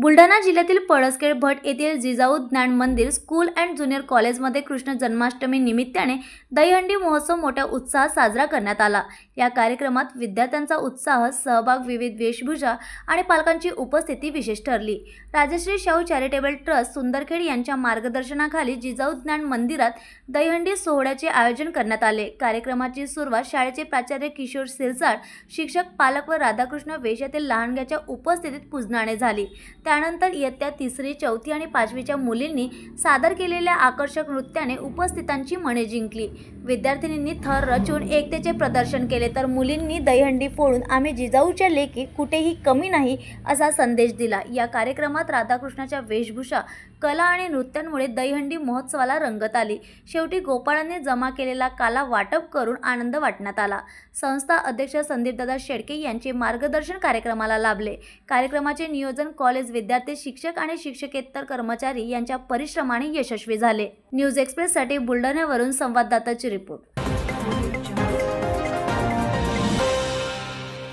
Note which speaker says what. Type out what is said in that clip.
Speaker 1: बुलढाणा जिल्ह्यातील पळसखेड भट येथील जिजाऊ ज्ञान मंदिर स्कूल अँड ज्युनियर कॉलेजमध्ये कृष्ण जन्माष्टमी निमित्ताने दहीहंडी महोत्सव मोठ्या उत्साहात साजरा करण्यात आला। या कार्यक्रमात विद्यार्थ्यांचा उत्साह, सहभाग, विविध वेशभूषा आणि पालकांची उपस्थिती विशेष ठरली। राजश्री शाहू चॅरिटेबल ट्रस्ट सुंदरखेड यांच्या मार्गदर्शनाखाली जिजाऊ ज्ञान मंदिरात दहीहंडी सोहळ्याचे आयोजन करण्यात आले। कार्यक्रमाची सुरुवात शाळेचे प्राचार्य किशोर सिरसाट, शिक्षक, पालक व राधाकृष्ण वेश येथील लहानग्याच्या उपस्थितीत पूजनाने झाली। त्यानंतर इयत्ता 3री, 4थी आणि 5वीच्या मुलींनी सादर केलेल्या आकर्षक नृत्याने उपस्थितांची मने जिंकली। विद्यार्थिनींनी थर रचून एकतेचे प्रदर्शन केले, तर मुलींनी दहीहंडी फोडून आम्ही जिजाऊच्या लेकी कुठेही कमी नाही असा संदेश दिला। या कार्यक्रमात राधाकृष्णाच्या वेशभूषा, कला आणि नृत्यांमुळे दहीहंडी महोत्सवाला रंगत आली। शेवटी गोपाळांनी जमा केलेला काला वाटप करून आनंद वाटण्यात आला। संस्था अध्यक्ष संदीपदादा शेडके यांचे मार्गदर्शन कार्यक्रमाला लाभले। कार्यक्रमाचे नियोजन कॉलेज विद्यार्थी, शिक्षक आणि शिक्षकेतर कर्मचारी यांच्या परिश्रमाने यशस्वी झाले। न्यूज एक्सप्रेससाठी बुलढाण्यावरून संवाददाताची रिपोर्ट।